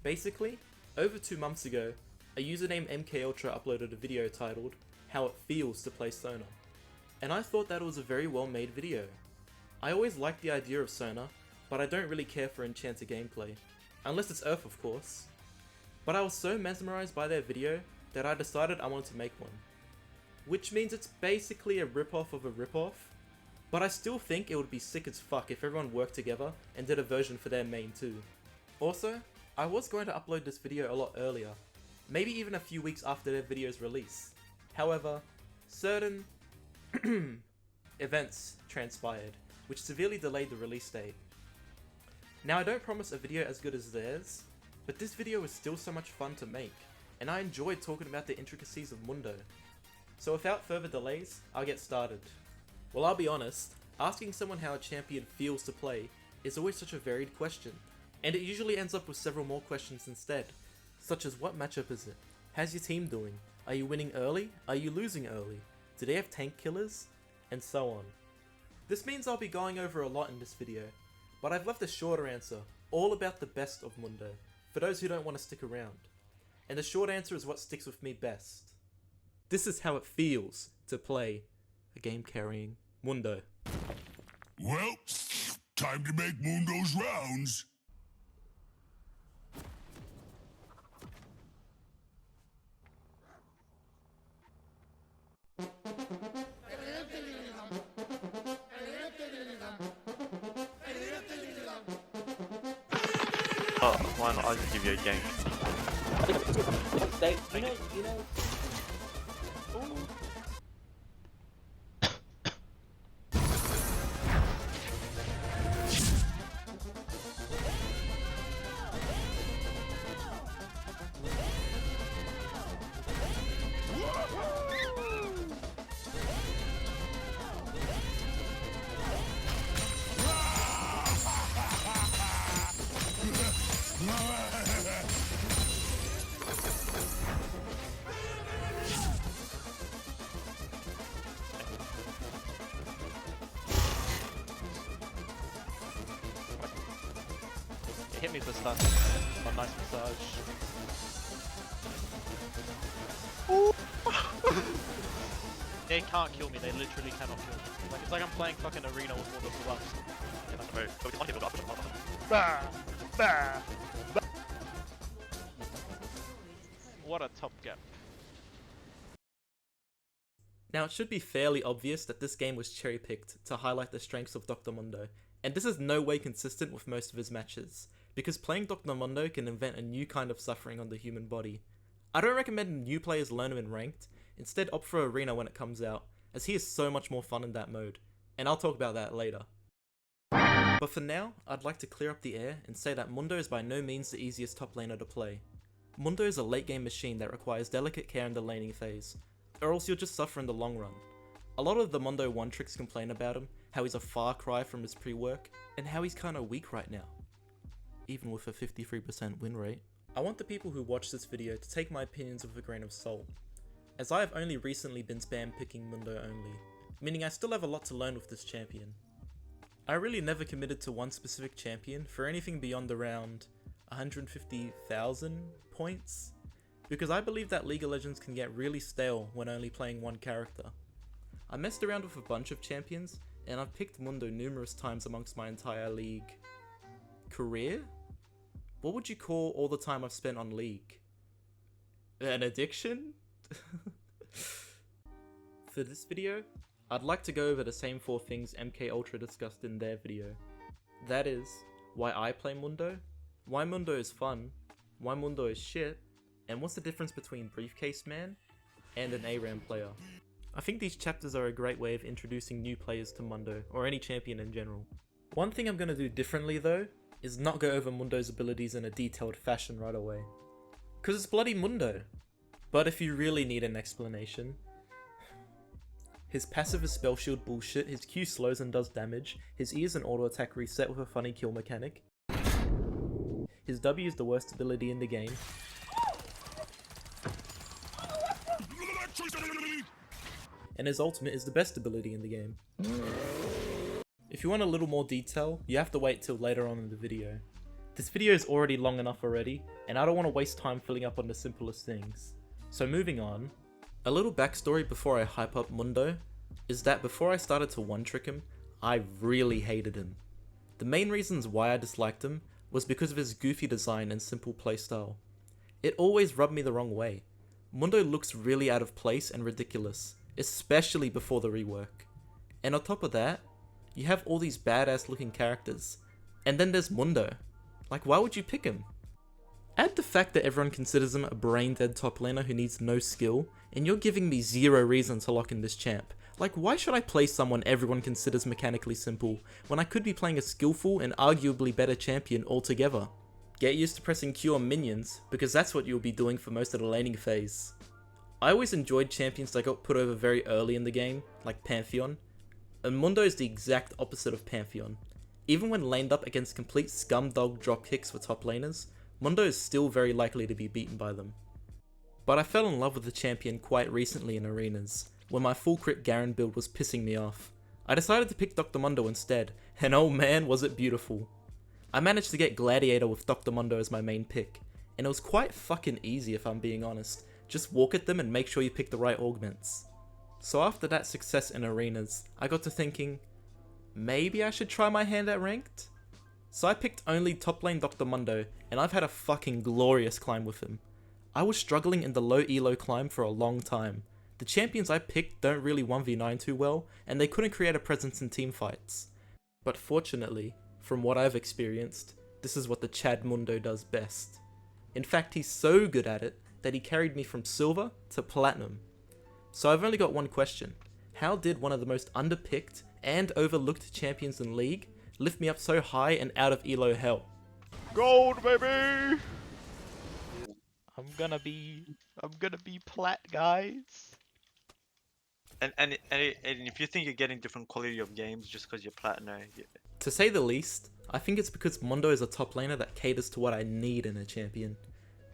Basically, over 2 months ago, a user named MKUltra uploaded a video titled How It Feels to Play Sona, and I thought that it was a very well made video. I always liked the idea of Sona, but I don't really care for Enchanter gameplay, unless it's Earth of course. But I was so mesmerized by their video that I decided I wanted to make one. Which means it's basically a ripoff of a ripoff, but I still think it would be sick as fuck if everyone worked together and did a version for their main too. Also, I was going to upload this video a lot earlier, maybe even a few weeks after their video's release. However, certain events transpired, which severely delayed the release date. Now I don't promise a video as good as theirs, but this video was still so much fun to make, and I enjoyed talking about the intricacies of Mundo. So without further delays, I'll get started. Well, I'll be honest, asking someone how a champion feels to play is always such a varied question, and it usually ends up with several more questions instead, such as what matchup is it? How's your team doing? Are you winning early? Are you losing early? Do they have tank killers? And so on. This means I'll be going over a lot in this video, but I've left a shorter answer, all about the best of Mundo, for those who don't want to stick around. And the short answer is what sticks with me best. This is how it feels to play a game carrying Mundo. Well, time to make Mundo's rounds. Oh, why not? I'll just give you a gank. You know. Hit me for stun. Oh, nice massage. They can't kill me, they literally cannot kill me. Like, it's like I'm playing fucking arena with Mundo Sucks. What a top gap. Now it should be fairly obvious that this game was cherry-picked to highlight the strengths of Dr. Mundo, and this is no way consistent with most of his matches, because playing Dr. Mundo can invent a new kind of suffering on the human body. I don't recommend new players learn him in ranked, instead opt for arena when it comes out, as he is so much more fun in that mode, and I'll talk about that later. But for now, I'd like to clear up the air and say that Mundo is by no means the easiest top laner to play. Mundo is a late game machine that requires delicate care in the laning phase, or else you'll just suffer in the long run. A lot of the Mundo 1 tricks complain about him, how he's a far cry from his pre-work, and how he's kinda weak right now, even with a 53% win rate. I want the people who watch this video to take my opinions with a grain of salt, as I have only recently been spam picking Mundo only, meaning I still have a lot to learn with this champion. I really never committed to one specific champion for anything beyond around 150,000 points, because I believe that League of Legends can get really stale when only playing one character. I messed around with a bunch of champions, and I've picked Mundo numerous times amongst my entire League career? What would you call all the time I've spent on League? An addiction? For this video, I'd like to go over the same 4 things MKUltra discussed in their video. That is, why I play Mundo, why Mundo is fun, why Mundo is shit, and what's the difference between Briefcase Man and an ARAM player. I think these chapters are a great way of introducing new players to Mundo, or any champion in general. One thing I'm going to do differently though, is not go over Mundo's abilities in a detailed fashion right away. Cause it's bloody Mundo. But if you really need an explanation, his passive is spell shield bullshit, his Q slows and does damage, his E is an auto attack reset with a funny kill mechanic, his W is the worst ability in the game, and his ultimate is the best ability in the game. If you want a little more detail, you have to wait till later on in the video. This video is already long enough already, and I don't want to waste time filling up on the simplest things. So moving on, a little backstory before I hype up Mundo is that before I started to one-trick him, I really hated him. The main reasons why I disliked him was because of his goofy design and simple playstyle. It always rubbed me the wrong way. Mundo looks really out of place and ridiculous, especially before the rework. And on top of that, you have all these badass looking characters, and then there's Mundo. Like, why would you pick him? Add the fact that everyone considers him a brain-dead top laner who needs no skill, and you're giving me zero reason to lock in this champ. Like, why should I play someone everyone considers mechanically simple, when I could be playing a skillful and arguably better champion altogether? Get used to pressing Q on minions, because that's what you'll be doing for most of the laning phase. I always enjoyed champions that got put over very early in the game, like Pantheon, and Mundo is the exact opposite of Pantheon. Even when laned up against complete scumdog dropkicks for top laners, Mundo is still very likely to be beaten by them. But I fell in love with the champion quite recently in arenas, when my full crit Garen build was pissing me off. I decided to pick Dr. Mundo instead, and oh man was it beautiful. I managed to get Gladiator with Dr. Mundo as my main pick, and it was quite fucking easy if I'm being honest. Just walk at them and make sure you pick the right augments. So after that success in arenas, I got to thinking, maybe I should try my hand at ranked? So I picked only top lane Dr. Mundo, and I've had a fucking glorious climb with him. I was struggling in the low elo climb for a long time. The champions I picked don't really 1v9 too well, and they couldn't create a presence in team fights. But fortunately, from what I've experienced, this is what the Chad Mundo does best. In fact, he's so good at it that he carried me from silver to platinum. So I've only got one question. How did one of the most underpicked and overlooked champions in League lift me up so high and out of elo hell? Gold, baby! I'm gonna be plat, guys. And if you think you're getting different quality of games just because you're platinum, To say the least, I think it's because Mundo is a top laner that caters to what I need in a champion.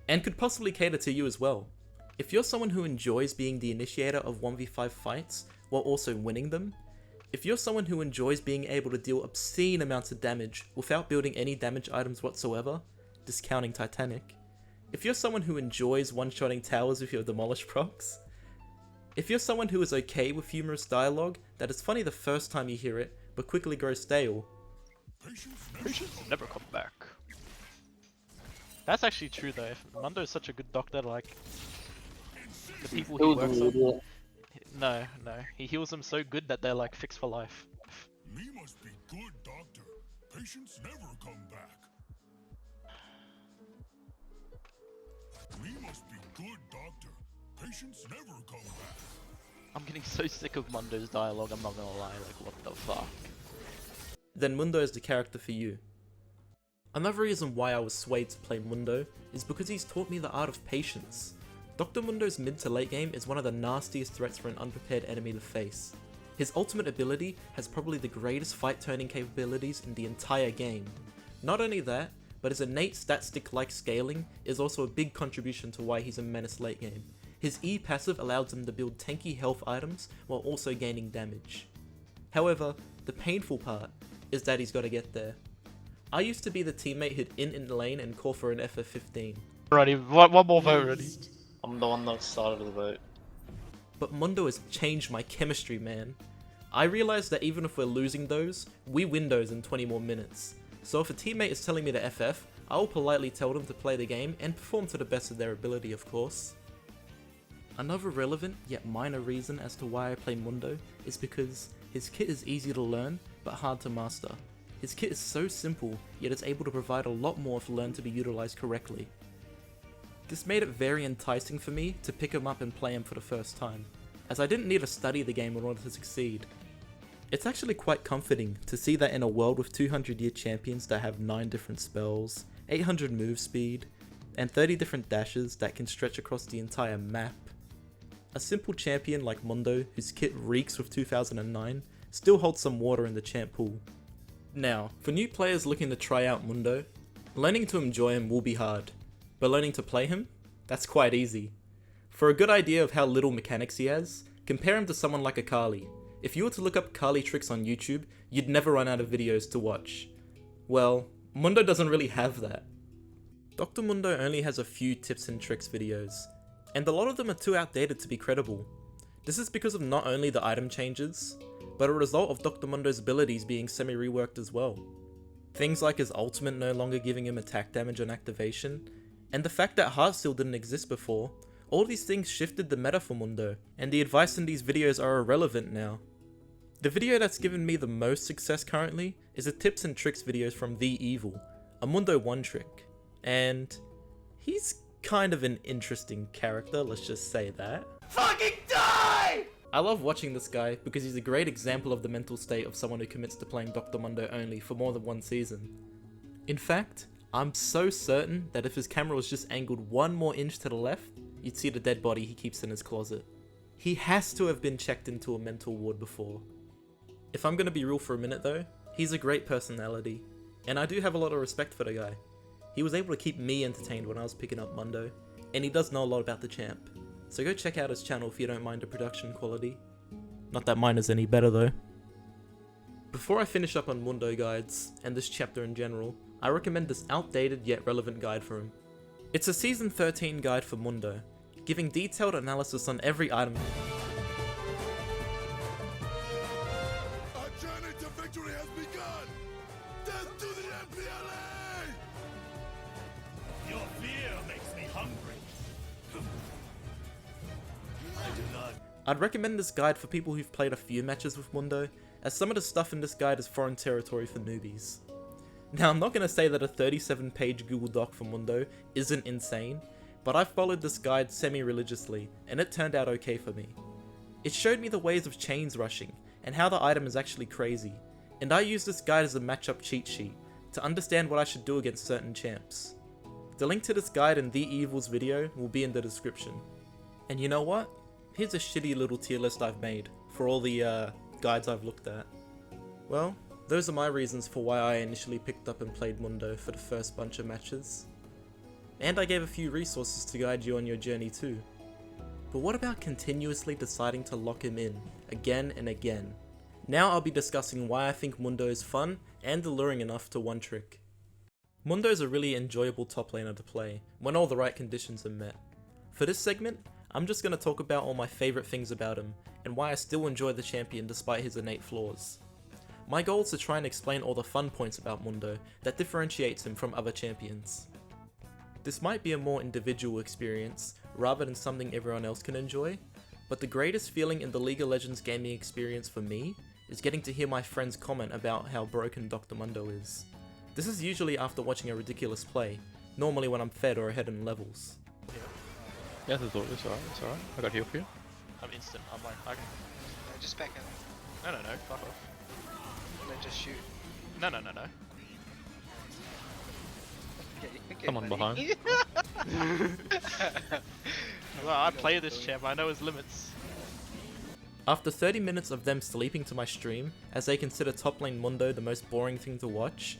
And could possibly cater to you as well. If you're someone who enjoys being the initiator of 1v5 fights while also winning them, if you're someone who enjoys being able to deal obscene amounts of damage without building any damage items whatsoever, discounting Titanic, if you're someone who enjoys one-shotting towers with your Demolish procs, if you're someone who is okay with humorous dialogue that is funny the first time you hear it, but quickly grows stale, Patience never come back. That's actually true though. If Mundo is such a good doctor, like the people he works on. No, he heals them so good that they're like fixed for life. Me must be good, doctor. Patients never come back. Me must be good, doctor. Patients never come back. I'm getting so sick of Mundo's dialogue, I'm not gonna lie, like what the fuck. then Mundo is the character for you. Another reason why I was swayed to play Mundo is because he's taught me the art of patience. Dr. Mundo's mid to late game is one of the nastiest threats for an unprepared enemy to face. His ultimate ability has probably the greatest fight turning capabilities in the entire game. Not only that, but his innate stat stick-like scaling is also a big contribution to why he's a menace late game. His E passive allows him to build tanky health items while also gaining damage. However, the painful part is that he's got to get there. I used to be the teammate who'd in lane and call for an FF15. Alrighty, one more vote already. I'm the one that started the vote. But Mundo has changed my chemistry, man. I realized that even if we're losing those, we win those in 20 more minutes. So if a teammate is telling me to FF, I will politely tell them to play the game and perform to the best of their ability, of course. Another relevant yet minor reason as to why I play Mundo is because his kit is easy to learn but hard to master. His kit is so simple, yet it's able to provide a lot more if learned to be utilized correctly. This made it very enticing for me to pick him up and play him for the first time, as I didn't need to study the game in order to succeed. It's actually quite comforting to see that in a world with 200-year champions that have 9 different spells, 800 move speed, and 30 different dashes that can stretch across the entire map, a simple champion like Mundo, whose kit reeks with 2009, still holds some water in the champ pool. Now, for new players looking to try out Mundo, learning to enjoy him will be hard, but learning to play him? That's quite easy. For a good idea of how little mechanics he has, compare him to someone like Akali, If you were to look up Carly tricks on YouTube, you'd never run out of videos to watch. Well, Mundo doesn't really have that. Dr. Mundo only has a few tips and tricks videos, and a lot of them are too outdated to be credible. This is because of not only the item changes, but a result of Dr. Mundo's abilities being semi-reworked as well. Things like his ultimate no longer giving him attack damage on activation, and the fact that Heartsteel didn't exist before, all these things shifted the meta for Mundo, and the advice in these videos are irrelevant now. The video that's given me the most success currently is a tips and tricks videos from The Evil, a Mundo 1 trick, and he's kind of an interesting character, let's just say that. Fucking die! I love watching this guy because he's a great example of the mental state of someone who commits to playing Dr. Mundo only for more than one season. In fact, I'm so certain that if his camera was just angled one more inch to the left, you'd see the dead body he keeps in his closet. He has to have been checked into a mental ward before. If I'm gonna be real for a minute though, he's a great personality, and I do have a lot of respect for the guy. He was able to keep me entertained when I was picking up Mundo, and he does know a lot about the champ. So go check out his channel if you don't mind the production quality. Not that mine is any better though. Before I finish up on Mundo guides, and this chapter in general, I recommend this outdated yet relevant guide for him. It's a Season 13 guide for Mundo, giving detailed analysis on every item. Our journey to victory has begun! Death to the MPLA! Your fear makes me hungry. I do not. I'd recommend this guide for people who've played a few matches with Mundo, as some of the stuff in this guide is foreign territory for newbies. Now, I'm not going to say that a 37-page Google Doc for Mundo isn't insane, but I followed this guide semi-religiously, and it turned out okay for me. It showed me the ways of chains rushing, and how the item is actually crazy, and I used this guide as a matchup cheat sheet, to understand what I should do against certain champs. The link to this guide in The Evil's video will be in the description. And you know what? Here's a shitty little tier list I've made, for all the guides I've looked at. Well, those are my reasons for why I initially picked up and played Mundo for the first bunch of matches. And I gave a few resources to guide you on your journey too. But what about continuously deciding to lock him in, again and again? Now I'll be discussing why I think Mundo is fun and alluring enough to one trick. Mundo is a really enjoyable top laner to play, when all the right conditions are met. For this segment, I'm just going to talk about all my favourite things about him, and why I still enjoy the champion despite his innate flaws. My goal is to try and explain all the fun points about Mundo that differentiates him from other champions. This might be a more individual experience, rather than something everyone else can enjoy, but the greatest feeling in the League of Legends gaming experience for me is getting to hear my friends comment about how broken Dr. Mundo is. This is usually after watching a ridiculous play, normally when I'm fed or ahead in levels. Yeah, it's alright, it's alright. I got heal for you. I'm instant, I'm like, I can... No, just back out. No, fuck off. No, just shoot. No. Come on behind. Well, I play this champ, I know his limits. After 30 minutes of them sleeping to my stream, as they consider top lane Mundo the most boring thing to watch,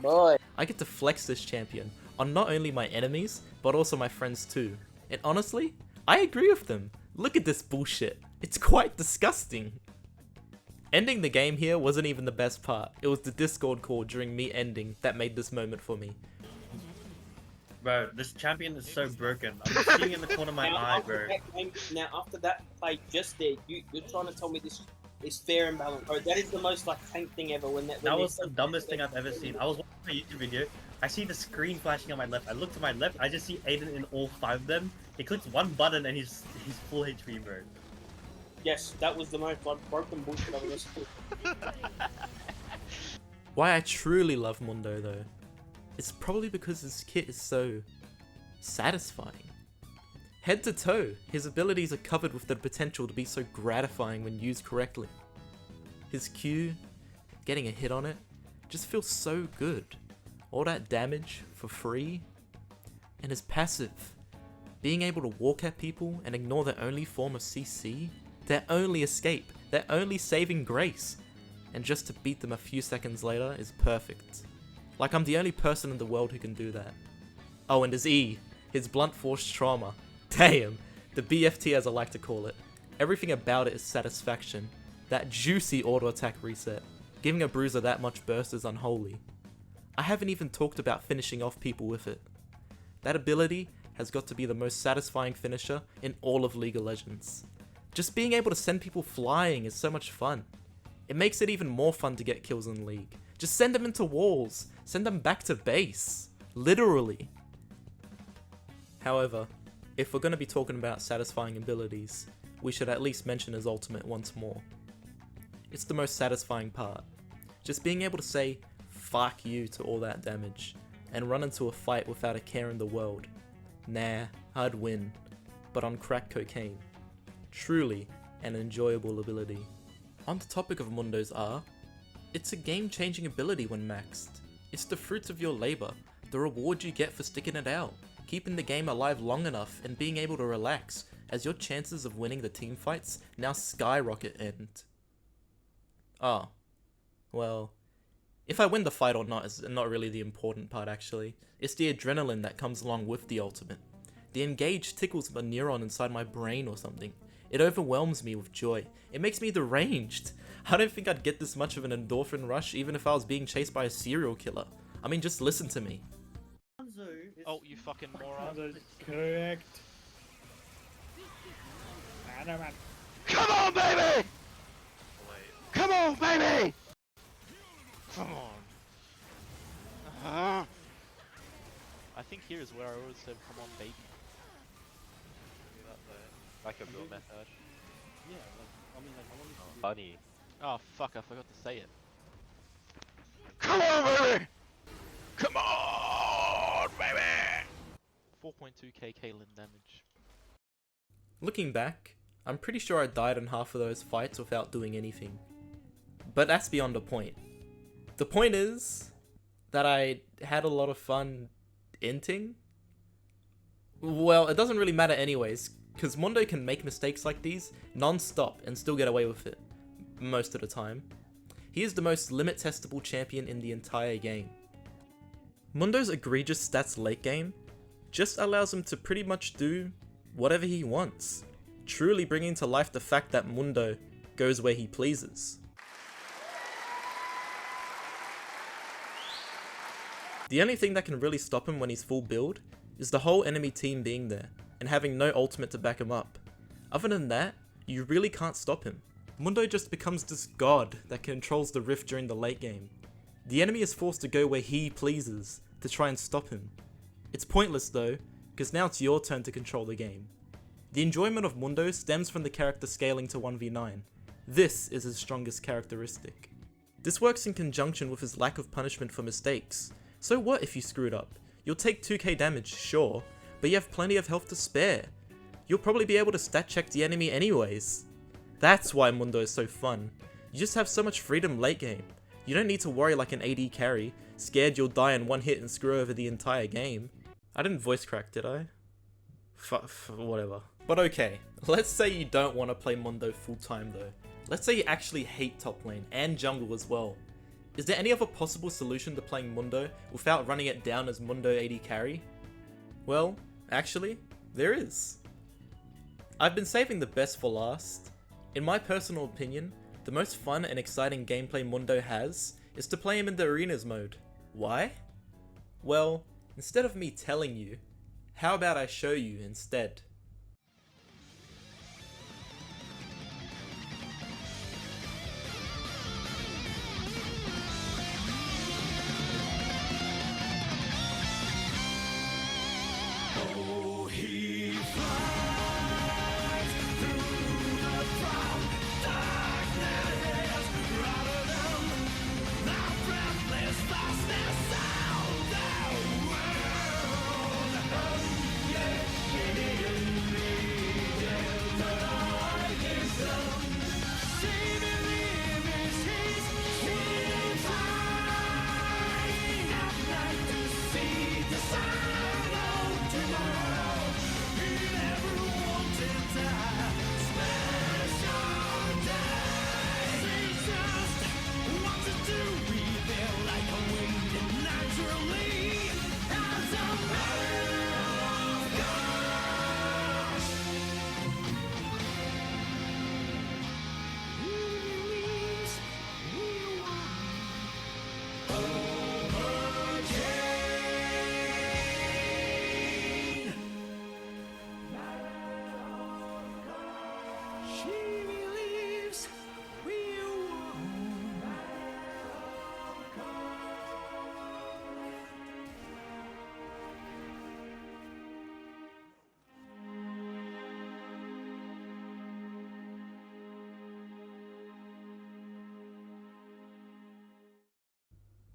Boy. I get to flex this champion on not only my enemies, but also my friends too. And honestly, I agree with them. Look at this bullshit. It's quite disgusting. Ending the game here wasn't even the best part. It was the Discord call during me ending that made this moment for me. Bro, this champion is so broken. I'm just seeing in the corner of my eye, bro. Now, after that play just there, you're trying to tell me this is fair and balanced. Bro, that is the most like tank thing ever. That was the dumbest thing I've ever seen. I was watching a YouTube video. I see the screen flashing on my left. I look to my left. I just see Aiden in all 5 of them. He clicks one button and he's full HP, bro. Yes, that was the most broken bullshit I've ever seen. Why I truly love Mundo though, it's probably because his kit is so satisfying. Head to toe, his abilities are covered with the potential to be so gratifying when used correctly. His Q, getting a hit on it, just feels so good. All that damage for free. And his passive, being able to walk at people and ignore their only form of CC, their only escape, their only saving grace, and just to beat them a few seconds later is perfect. Like I'm the only person in the world who can do that. Oh, and his E, his blunt force trauma. Damn, the BFT as I like to call it. Everything about it is satisfaction. That juicy auto attack reset. Giving a bruiser that much burst is unholy. I haven't even talked about finishing off people with it. That ability has got to be the most satisfying finisher in all of League of Legends. Just being able to send people flying is so much fun. It makes it even more fun to get kills in League. Just send them into walls. Send them back to base. Literally. However, if we're going to be talking about satisfying abilities, we should at least mention his ultimate once more. It's the most satisfying part. Just being able to say, fuck you to all that damage, and run into a fight without a care in the world. Nah, I'd win, but on crack cocaine. Truly an enjoyable ability. On the topic of Mundo's R, it's a game-changing ability when maxed. It's the fruits of your labor, the reward you get for sticking it out, keeping the game alive long enough and being able to relax, as your chances of winning the team fights now skyrocket and... Oh. Well, if I win the fight or not is not really the important part actually. It's the adrenaline that comes along with the ultimate. The engage tickles a neuron inside my brain or something. It overwhelms me with joy. It makes me deranged. I don't think I'd get this much of an endorphin rush even if I was being chased by a serial killer. I mean, just listen to me. Oh, you fucking moron. Correct. Come on, baby! Come on, baby! Come on. I think here is where I always said, come on, baby. Like a real method. Yeah, like, I mean, like, I want to do... Funny. Oh, fuck, I forgot to say it. Come on, baby! Come on, baby! 4.2k Caitlyn damage. Looking back, I'm pretty sure I died in half of those fights without doing anything. But that's beyond the point. The point is that I had a lot of fun inting. Well, it doesn't really matter anyways, because Mundo can make mistakes like these non-stop and still get away with it, most of the time. He is the most limit-testable champion in the entire game. Mundo's egregious stats late game just allows him to pretty much do whatever he wants, truly bringing to life the fact that Mundo goes where he pleases. The only thing that can really stop him when he's full build is the whole enemy team being there and having no ultimate to back him up. Other than that, you really can't stop him. Mundo just becomes this god that controls the rift during the late game. The enemy is forced to go where he pleases to try and stop him. It's pointless though, because now it's your turn to control the game. The enjoyment of Mundo stems from the character scaling to 1v9. This is his strongest characteristic. This works in conjunction with his lack of punishment for mistakes. So what if you screwed up? You'll take 2k damage, sure, but you have plenty of health to spare. You'll probably be able to stat check the enemy anyways. That's why Mundo is so fun. You just have so much freedom late game. You don't need to worry like an AD carry, scared you'll die in one hit and screw over the entire game. I didn't voice crack, did I? Whatever. But okay, let's say you don't want to play Mundo full time though. Let's say you actually hate top lane and jungle as well. Is there any other possible solution to playing Mundo without running it down as Mundo AD carry? Well, actually, there is. I've been saving the best for last. In my personal opinion, the most fun and exciting gameplay Mundo has is to play him in the arenas mode. Why? Well, instead of me telling you, how about I show you instead?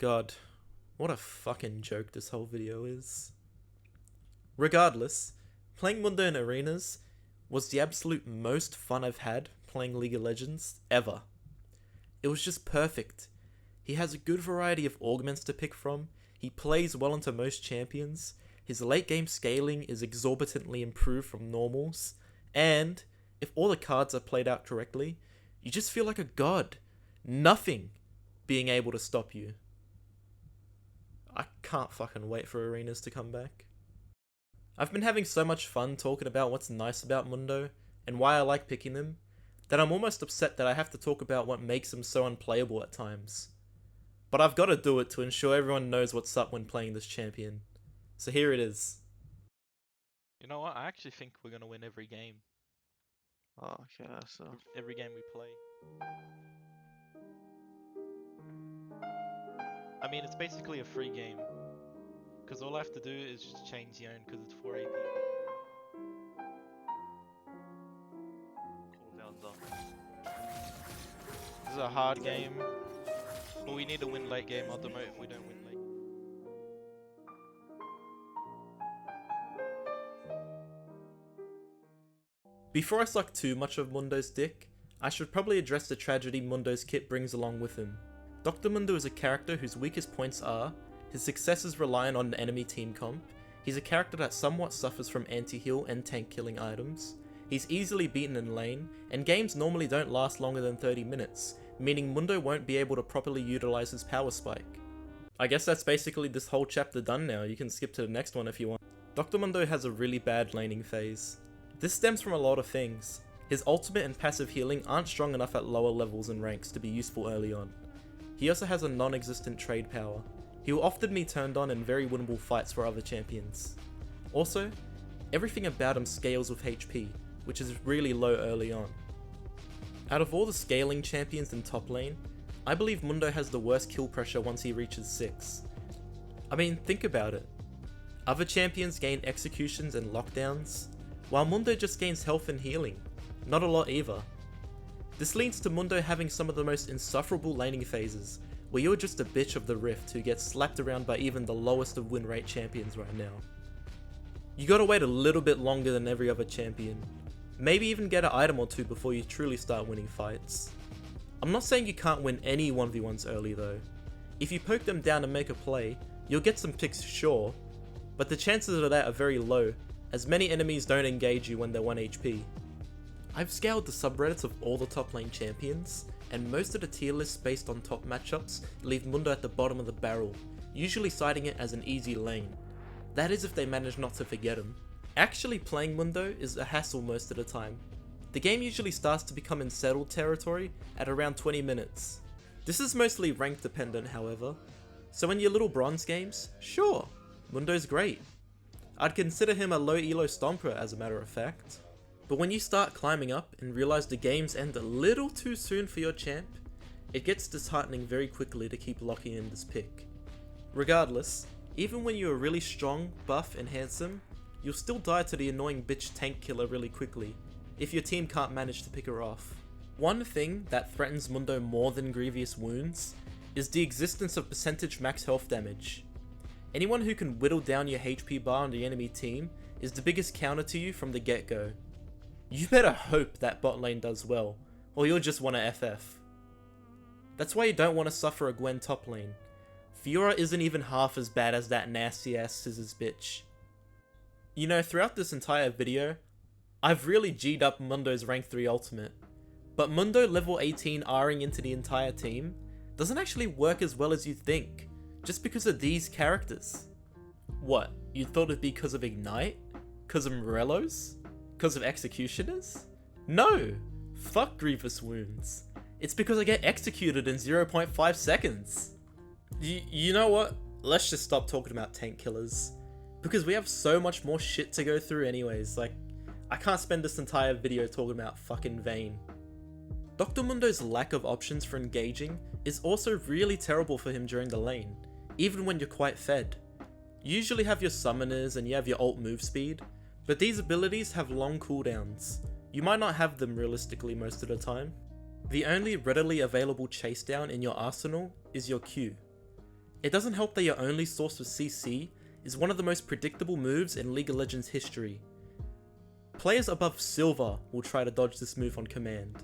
God, what a fucking joke this whole video is. Regardless, playing Mundo in arenas was the absolute most fun I've had playing League of Legends ever. It was just perfect. He has a good variety of augments to pick from, he plays well into most champions, his late game scaling is exorbitantly improved from normals, and if all the cards are played out correctly, you just feel like a god. Nothing being able to stop you. I can't fucking wait for arenas to come back. I've been having so much fun talking about what's nice about Mundo and why I like picking him, that I'm almost upset that I have to talk about what makes him so unplayable at times. But I've got to do it to ensure everyone knows what's up when playing this champion. So here it is. You know what? I actually think we're gonna win every game. Oh, okay, so. Every game we play. I mean, it's basically a free game. Because all I have to do is just change the own because it's 4 AP. Cooldowns up. This is a hard game. But we need to win late game. I'll demote if we don't win late. Before I suck too much of Mundo's dick, I should probably address the tragedy Mundo's kit brings along with him. Dr. Mundo is a character whose weakest points are his successes relying on an enemy team comp, he's a character that somewhat suffers from anti-heal and tank killing items, he's easily beaten in lane, and games normally don't last longer than 30 minutes, meaning Mundo won't be able to properly utilize his power spike. I guess that's basically this whole chapter done now, you can skip to the next one if you want. Dr. Mundo has a really bad laning phase. This stems from a lot of things. His ultimate and passive healing aren't strong enough at lower levels and ranks to be useful early on. He also has a non-existent trade power. He will often be turned on in very winnable fights for other champions. Also, everything about him scales with HP, which is really low early on. Out of all the scaling champions in top lane, I believe Mundo has the worst kill pressure once he reaches 6. I mean, think about it. Other champions gain executions and lockdowns, while Mundo just gains health and healing. Not a lot either. This leads to Mundo having some of the most insufferable laning phases, where you're just a bitch of the Rift who gets slapped around by even the lowest of win rate champions right now. You gotta wait a little bit longer than every other champion. Maybe even get an item or two before you truly start winning fights. I'm not saying you can't win any 1v1s early though. If you poke them down and make a play, you'll get some picks sure, but the chances of that are very low, as many enemies don't engage you when they're 1 HP. I've scoured the subreddits of all the top lane champions, and most of the tier lists based on top matchups leave Mundo at the bottom of the barrel, usually citing it as an easy lane. That is if they manage not to forget him. Actually playing Mundo is a hassle most of the time. The game usually starts to become in settled territory at around 20 minutes. This is mostly rank dependent however, so in your little bronze games, sure, Mundo's great. I'd consider him a low elo stomper as a matter of fact. But when you start climbing up and realize the games end a little too soon for your champ, it gets disheartening very quickly to keep locking in this pick. Regardless, even when you're really strong, buff and handsome, you'll still die to the annoying bitch tank killer really quickly, if your team can't manage to pick her off. One thing that threatens Mundo more than grievous wounds is the existence of percentage max health damage. Anyone who can whittle down your HP bar on the enemy team is the biggest counter to you from the get-go. You better hope that bot lane does well, or you'll just want to FF. That's why you don't want to suffer a Gwen top lane. Fiora isn't even half as bad as that nasty ass scissors bitch. You know, throughout this entire video, I've really G'd up Mundo's rank 3 ultimate, but Mundo level 18 R'ing into the entire team doesn't actually work as well as you think, just because of these characters. What, you thought it'd be because of Ignite? Because of Morellos? Because of Executioners? No! Fuck Grievous Wounds. It's because I get executed in 0.5 seconds. You know what? Let's just stop talking about tank killers. Because we have so much more shit to go through anyways, like, I can't spend this entire video talking about fucking Vayne. Dr. Mundo's lack of options for engaging is also really terrible for him during the lane, even when you're quite fed. You usually have your summoners and you have your ult move speed, but these abilities have long cooldowns. You might not have them realistically most of the time. The only readily available chase down in your arsenal is your Q. It doesn't help that your only source of CC is one of the most predictable moves in League of Legends history. Players above Silver will try to dodge this move on command.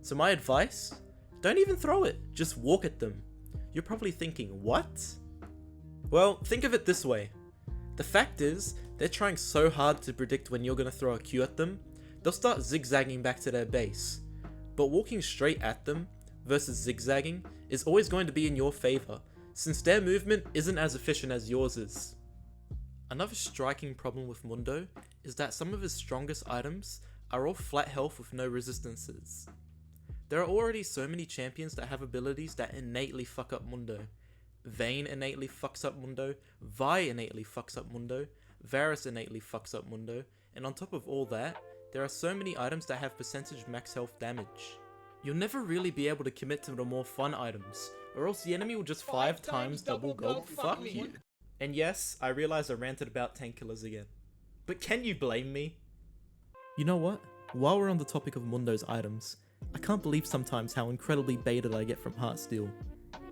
So my advice? Don't even throw it, just walk at them. You're probably thinking, what? Well, think of it this way. The fact is, they're trying so hard to predict when you're going to throw a Q at them, they'll start zigzagging back to their base. But walking straight at them versus zigzagging is always going to be in your favour, since their movement isn't as efficient as yours is. Another striking problem with Mundo is that some of his strongest items are all flat health with no resistances. There are already so many champions that have abilities that innately fuck up Mundo. Vayne innately fucks up Mundo, Vi innately fucks up Mundo, Varus innately fucks up Mundo, and on top of all that, there are so many items that have percentage max health damage. You'll never really be able to commit to the more fun items, or else the enemy will just 5 times double gulp fuck you. And yes, I realize I ranted about tank killers again. But can you blame me? You know what? While we're on the topic of Mundo's items, I can't believe sometimes how incredibly baited I get from Heartsteel.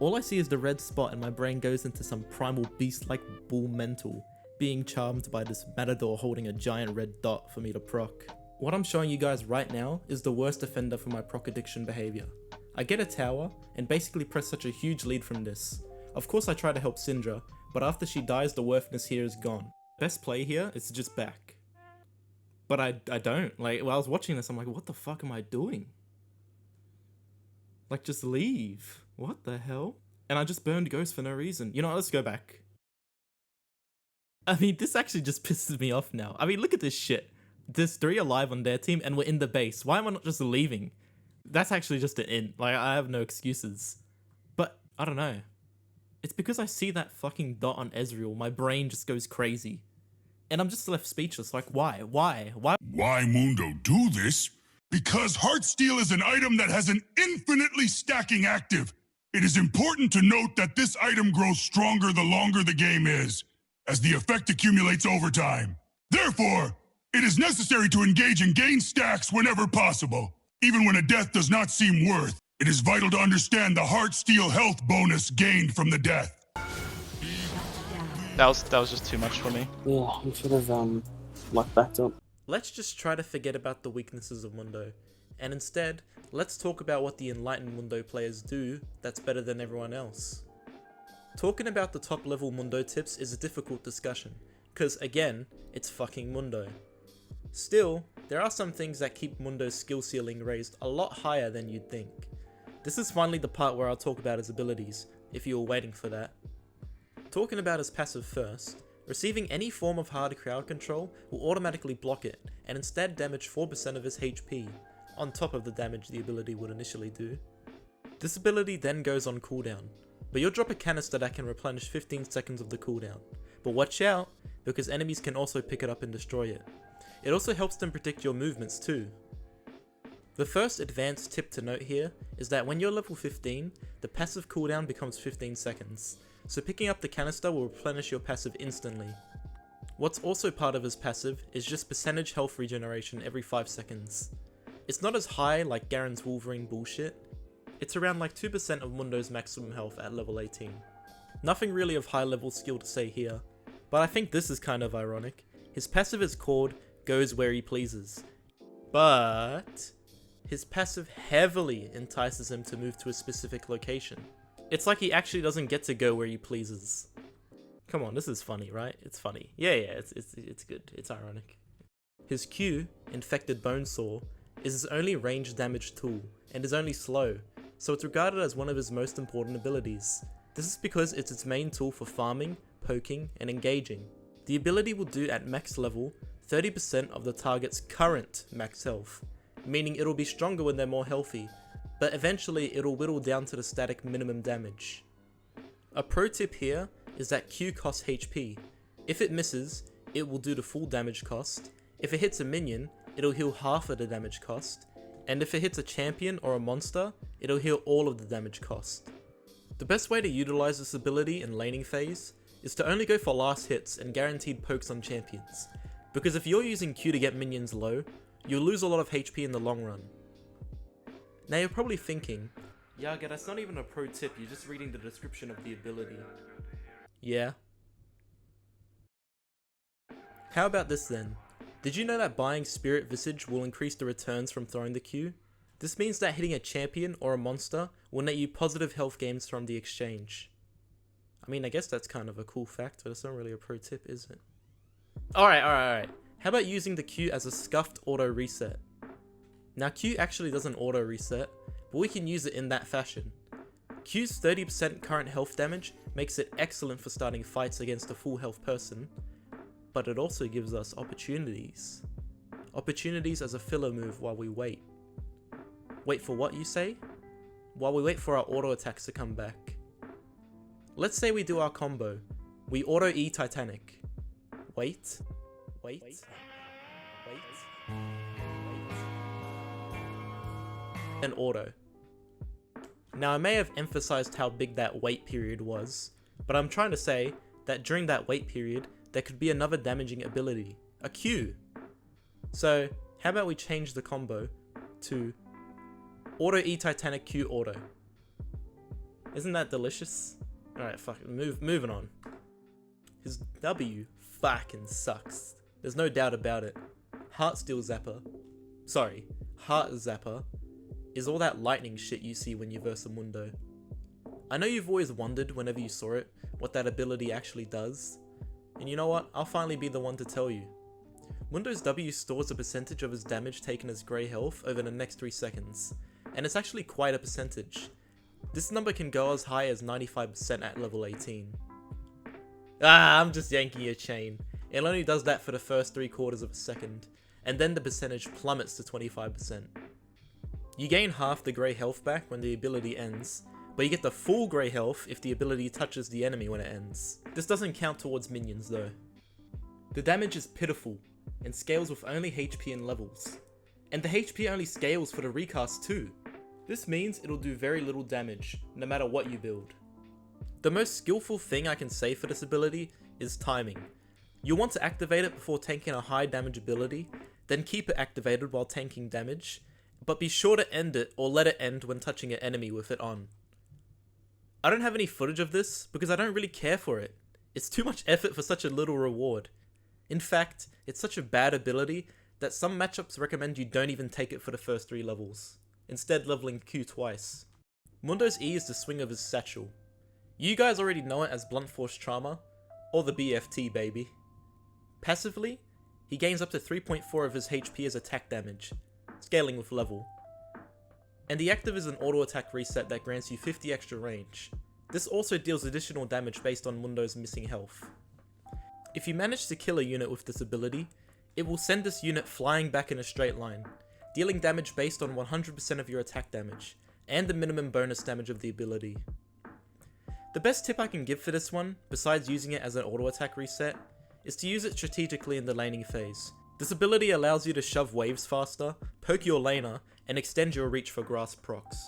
All I see is the red spot and my brain goes into some primal beast-like bull mental, being charmed by this matador holding a giant red dot for me to proc. What I'm showing you guys right now is the worst offender for my proc addiction behavior. I get a tower and basically press such a huge lead from this. Of course I try to help Syndra, but after she dies the worthiness here is gone. Best play here is to just back. But I don't. Like, while I was watching this, I'm like, what the fuck am I doing? Like, just leave. What the hell? And I just burned Ghost for no reason. You know what, let's go back. I mean, this actually just pisses me off now. I mean, look at this shit. There's 3 alive on their team and we're in the base. Why am I not just leaving? That's actually just an int. Like, I have no excuses. But, I don't know. It's because I see that fucking dot on Ezreal, my brain just goes crazy. And I'm just left speechless, like why? Why Mundo do this? Because Heartsteel is an item that has an infinitely stacking active. It is important to note that this item grows stronger the longer the game is, as the effect accumulates over time. Therefore, it is necessary to engage and gain stacks whenever possible. Even when a death does not seem worth, it is vital to understand the Heartsteel health bonus gained from the death. That was just too much for me. Yeah, we should have locked back up. Let's just try to forget about the weaknesses of Mundo, and instead, let's talk about what the enlightened Mundo players do that's better than everyone else. Talking about the top level Mundo tips is a difficult discussion, cause again, it's fucking Mundo. Still, there are some things that keep Mundo's skill ceiling raised a lot higher than you'd think. This is finally the part where I'll talk about his abilities, if you were waiting for that. Talking about his passive first, receiving any form of hard crowd control will automatically block it, and instead damage 4% of his HP, on top of the damage the ability would initially do. This ability then goes on cooldown, but you'll drop a canister that can replenish 15 seconds of the cooldown. But watch out, because enemies can also pick it up and destroy it. It also helps them predict your movements too. The first advanced tip to note here is that when you're level 15, the passive cooldown becomes 15 seconds. So picking up the canister will replenish your passive instantly. What's also part of his passive is just percentage health regeneration every 5 seconds. It's not as high like Garen's Wolverine bullshit, it's around like 2% of Mundo's maximum health at level 18. Nothing really of high level skill to say here, but I think this is kind of ironic. His passive is called Goes Where He Pleases, but his passive heavily entices him to move to a specific location. It's like he actually doesn't get to go where he pleases. Come on, this is funny, right? It's funny. Yeah, it's good. It's ironic. His Q, Infected Bonesaw, is his only ranged damage tool, and is only slow, so it's regarded as one of his most important abilities. This is because it's its main tool for farming, poking, and engaging. The ability will do at max level 30% of the target's current max health, meaning it'll be stronger when they're more healthy, but eventually it'll whittle down to the static minimum damage. A pro tip here is that Q costs HP. If it misses, it will do the full damage cost. If it hits a minion, it'll heal half of the damage cost. And if it hits a champion or a monster, it'll heal all of the damage cost. The best way to utilize this ability in laning phase is to only go for last hits and guaranteed pokes on champions, because if you're using Q to get minions low, you'll lose a lot of HP in the long run. Now you're probably thinking, Yaga, that's not even a pro tip, you're just reading the description of the ability. Yeah. How about this then? Did you know that buying Spirit Visage will increase the returns from throwing the Q? This means that hitting a champion or a monster will net you positive health gains from the exchange. I mean, I guess that's kind of a cool fact, but it's not really a pro tip, is it? Alright. How about using the Q as a scuffed auto reset? Now Q actually doesn't auto reset, but we can use it in that fashion. Q's 30% current health damage makes it excellent for starting fights against a full health person, but it also gives us opportunities. Opportunities as a filler move while we wait. Wait for what, you say? While we wait for our auto attacks to come back. Let's say we do our combo. We auto E Titanic. Wait. And auto. Now I may have emphasized how big that wait period was, but I'm trying to say that during that wait period, there could be another damaging ability, a Q. So how about we change the combo to auto E Titanic Q auto. Isn't that delicious? Alright, fuck it, moving on. His W fucking sucks. There's no doubt about it. Heart Zapper is all that lightning shit you see when you verse a Mundo. I know you've always wondered whenever you saw it, what that ability actually does. And you know what? I'll finally be the one to tell you. Mundo's W stores a percentage of his damage taken as grey health over the next 3 seconds. And it's actually quite a percentage. This number can go as high as 95% at level 18. I'm just yanking your chain. It only does that for the first 3/4 of a second, and then the percentage plummets to 25%. You gain half the grey health back when the ability ends, but you get the full grey health if the ability touches the enemy when it ends. This doesn't count towards minions though. The damage is pitiful, and scales with only HP and levels. And the HP only scales for the recast too. This means it'll do very little damage, no matter what you build. The most skillful thing I can say for this ability is timing. You'll want to activate it before tanking a high damage ability, then keep it activated while tanking damage, but be sure to end it or let it end when touching an enemy with it on. I don't have any footage of this because I don't really care for it. It's too much effort for such a little reward. In fact, it's such a bad ability that some matchups recommend you don't even take it for the first 3 levels, instead leveling Q twice. Mundo's E is the swing of his satchel. You guys already know it as Blunt Force Trauma, or the BFT baby. Passively, he gains up to 3.4 of his HP as attack damage, scaling with level. And the active is an auto attack reset that grants you 50 extra range. This also deals additional damage based on Mundo's missing health. If you manage to kill a unit with this ability, it will send this unit flying back in a straight line, dealing damage based on 100% of your attack damage, and the minimum bonus damage of the ability. The best tip I can give for this one, besides using it as an auto attack reset, is to use it strategically in the laning phase. This ability allows you to shove waves faster, poke your laner, and extend your reach for grasp procs.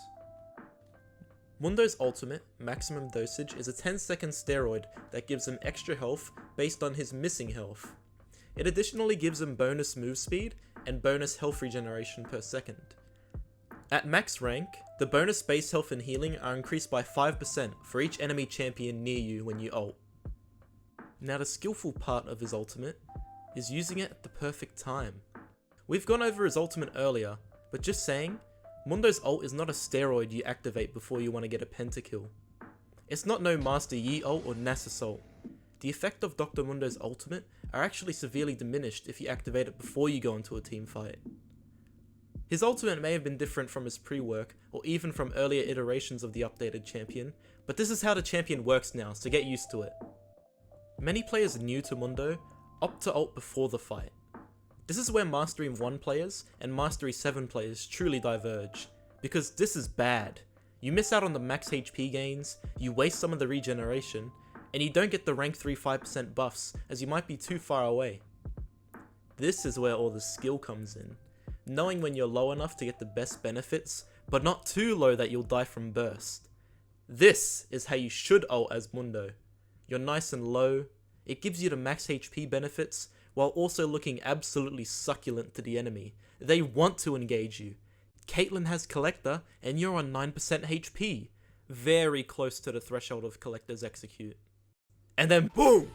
Mundo's ultimate, Maximum Dosage, is a 10-second steroid that gives him extra health based on his missing health. It additionally gives him bonus move speed and bonus health regeneration per second. At max rank, the bonus base health and healing are increased by 5% for each enemy champion near you when you ult. Now the skillful part of his ultimate is using it at the perfect time. We've gone over his ultimate earlier, but just saying, Mundo's ult is not a steroid you activate before you want to get a pentakill. It's not no Master Yi ult or Nass Assault. The effect of Dr. Mundo's ultimate are actually severely diminished if you activate it before you go into a team fight. His ultimate may have been different from his pre-work, or even from earlier iterations of the updated champion, but this is how the champion works now, so get used to it. Many players new to Mundo opt to ult before the fight. This is where Mastery 1 players and Mastery 7 players truly diverge, because this is bad. You miss out on the max HP gains, you waste some of the regeneration, and you don't get the rank 3 5% buffs as you might be too far away. This is where all the skill comes in. Knowing when you're low enough to get the best benefits, but not too low that you'll die from burst. This is how you should ult as Mundo. You're nice and low, it gives you the max HP benefits, while also looking absolutely succulent to the enemy. They want to engage you. Caitlyn has Collector, and you're on 9% HP. Very close to the threshold of Collector's Execute. And then boom!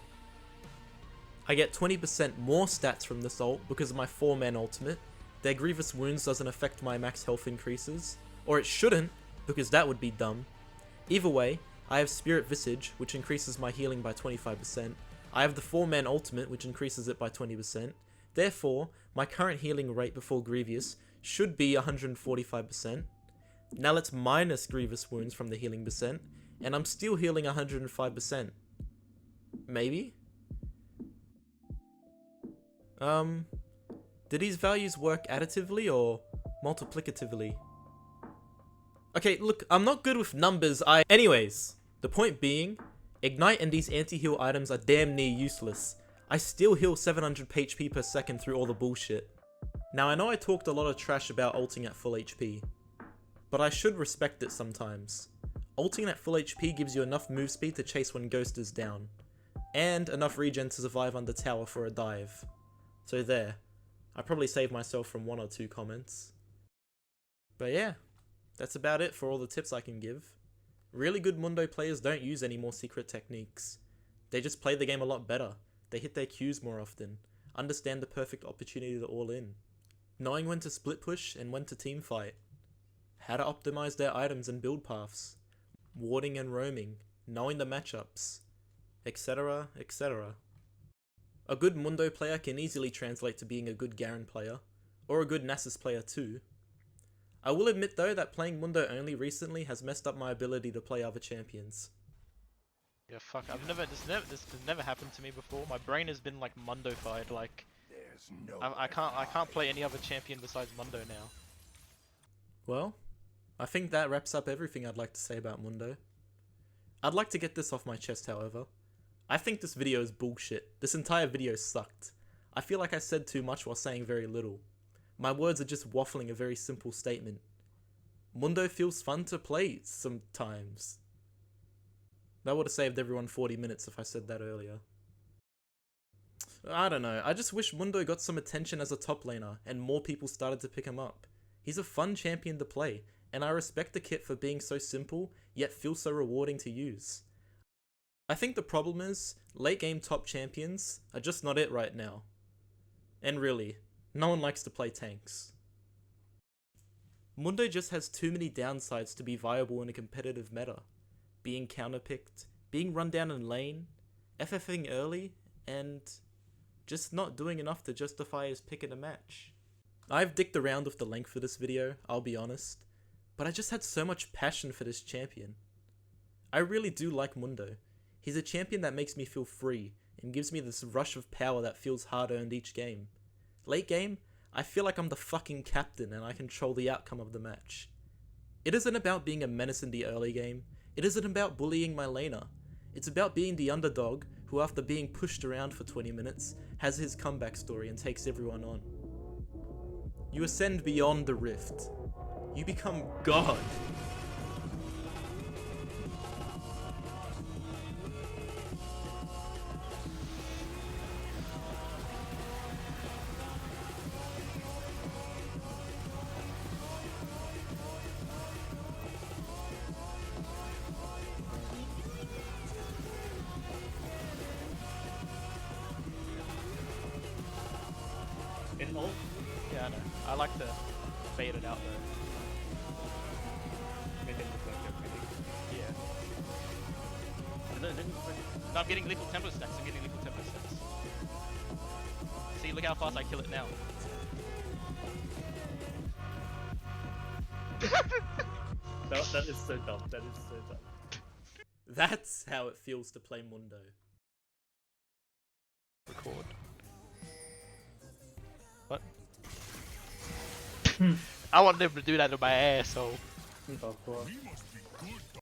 I get 20% more stats from this ult because of my 4-man ultimate. Their grievous wounds doesn't affect my max health increases. Or it shouldn't, because that would be dumb. Either way, I have Spirit Visage, which increases my healing by 25%. I have the 4-man ultimate, which increases it by 20%. Therefore, my current healing rate before Grievous should be 145%. Now let's minus Grievous wounds from the healing percent, and I'm still healing 105%. Maybe? Do these values work additively or multiplicatively? Okay, look, I'm not good with numbers, Anyways, the point being, Ignite and these anti-heal items are damn near useless. I still heal 700 HP per second through all the bullshit. Now I know I talked a lot of trash about ulting at full HP, but I should respect it sometimes. Ulting at full HP gives you enough move speed to chase when Ghost is down, and enough regen to survive under tower for a dive. So there, I probably saved myself from 1 or 2 comments. But yeah, that's about it for all the tips I can give. Really good Mundo players don't use any more secret techniques. They just play the game a lot better. They hit their Qs more often, understand the perfect opportunity to all in, knowing when to split push and when to team fight, how to optimize their items and build paths, warding and roaming, knowing the matchups, etc, etc. A good Mundo player can easily translate to being a good Garen player, or a good Nasus player too. I will admit though that playing Mundo only recently has messed up my ability to play other champions. Yeah, fuck. This has never happened to me before. My brain has been like Mundo-fied. Like, I can't play any other champion besides Mundo now. Well, I think that wraps up everything I'd like to say about Mundo. I'd like to get this off my chest, however. I think this video is bullshit. This entire video sucked. I feel like I said too much while saying very little. My words are just waffling a very simple statement. Mundo feels fun to play sometimes. That would have saved everyone 40 minutes if I said that earlier. I don't know, I just wish Mundo got some attention as a top laner and more people started to pick him up. He's a fun champion to play, and I respect the kit for being so simple, yet feels so rewarding to use. I think the problem is, late game top champions are just not it right now. And really, no one likes to play tanks. Mundo just has too many downsides to be viable in a competitive meta. Being counterpicked, being run down in lane, FFing early, and just not doing enough to justify his pick in a match. I've dicked around with the length of this video, I'll be honest, but I just had so much passion for this champion. I really do like Mundo. He's a champion that makes me feel free, and gives me this rush of power that feels hard earned each game. Late game, I feel like I'm the fucking captain and I control the outcome of the match. It isn't about being a menace in the early game. It isn't about bullying my laner. It's about being the underdog who, after being pushed around for 20 minutes, has his comeback story and takes everyone on. You ascend beyond the rift. You become God. In ult? Yeah, I know. I like to fade it out though. Make it look like everything. Yeah. And then it's like, No, I'm getting lethal tempo stacks. I'm getting lethal tempo stacks. See, look how fast I kill it now. that is so dumb. That is so dumb. That's how it feels to play Mundo. Record. What? I want them to do that to my asshole. Of course.